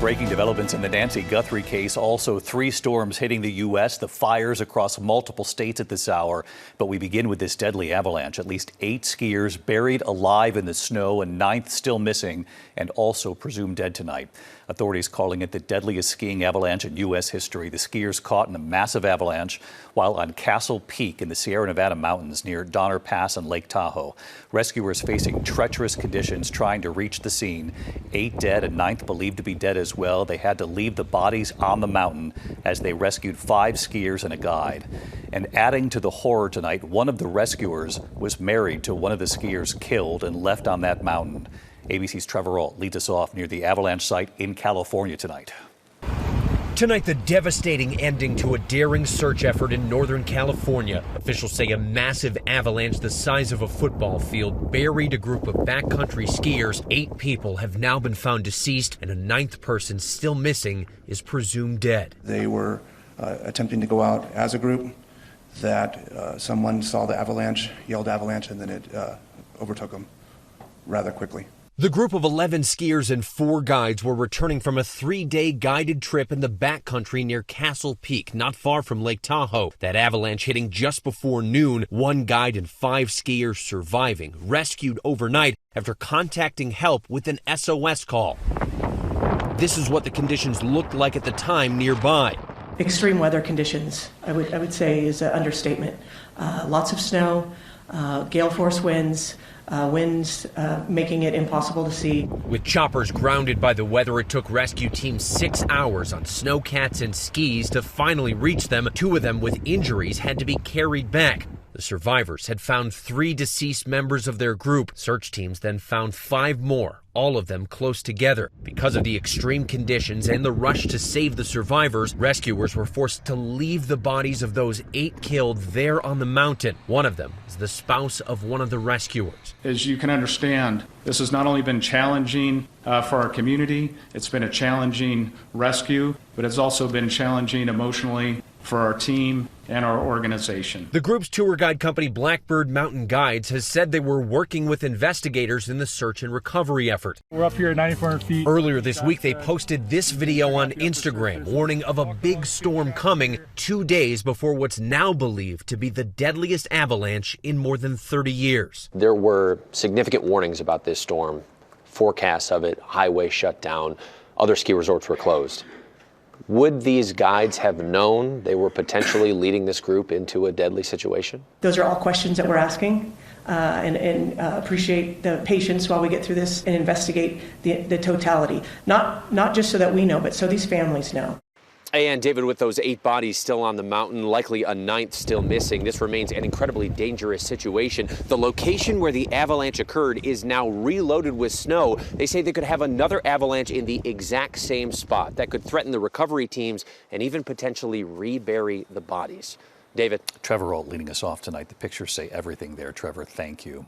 Breaking developments in the Nancy Guthrie case. Also, 3 storms hitting the U.S., the fires across multiple states at this hour. But we begin with this deadly avalanche. At least 8 skiers buried alive in the snow, and 9th still missing and also presumed dead tonight. Authorities calling it the deadliest skiing avalanche in U.S. history. The skiers caught in a massive avalanche while on Castle Peak in the Sierra Nevada mountains near Donner Pass and Lake Tahoe. Rescuers facing treacherous conditions trying to reach the scene. 8 dead and 9th believed to be dead as well. They had to leave the bodies on the mountain as they rescued 5 skiers and a guide. And adding to the horror tonight, one of the rescuers was married to one of the skiers killed and left on that mountain. ABC's Trevor Ault leads us off near the avalanche site in California tonight. Tonight, the devastating ending to a daring search effort in Northern California. Officials say a massive avalanche the size of a football field buried a group of backcountry skiers. 8 people have now been found deceased, and a 9th person still missing is presumed dead. They were attempting to go out as a group. That someone saw the avalanche, yelled avalanche, and then it overtook them rather quickly. The group of 11 skiers and 4 guides were returning from a 3-day guided trip in the backcountry near Castle Peak, not far from Lake Tahoe. That avalanche hitting just before noon. 1 guide and 5 skiers surviving, rescued overnight after contacting help with an SOS call. This is what the conditions looked like at the time nearby. Extreme weather conditions, I would say, is an understatement. Lots of snow, gale force winds, making it impossible to see. With choppers grounded by the weather, it took rescue teams 6 hours on snowcats and skis to finally reach them. 2 of them with injuries had to be carried back. The survivors had found 3 deceased members of their group. Search teams then found 5 more, all of them close together. Because of the extreme conditions and the rush to save the survivors, rescuers were forced to leave the bodies of those 8 killed there on the mountain. One of them is the spouse of one of the rescuers. As you can understand, this has not only been challenging for our community, it's been a challenging rescue, but it's also been challenging emotionally for our team and our organization. The group's tour guide company Blackbird Mountain Guides has said they were working with investigators in the search and recovery effort. We're up here at 9,400 feet. Earlier this week, they posted this video on Instagram, warning of a big storm coming 2 days before what's now believed to be the deadliest avalanche in more than 30 years. There were significant warnings about this storm, forecasts of it, highways shut down, other ski resorts were closed. Would these guides have known they were potentially leading this group into a deadly situation? Those are all questions that we're asking, and appreciate the patience while we get through this and investigate the totality. Not just so that we know, but so these families know. And David, with those 8 bodies still on the mountain, likely a 9th still missing, this remains an incredibly dangerous situation. The location where the avalanche occurred is now reloaded with snow. They say they could have another avalanche in the exact same spot that could threaten the recovery teams and even potentially rebury the bodies. David. Trevor Ault leading us off tonight. The pictures say everything there. Trevor, thank you.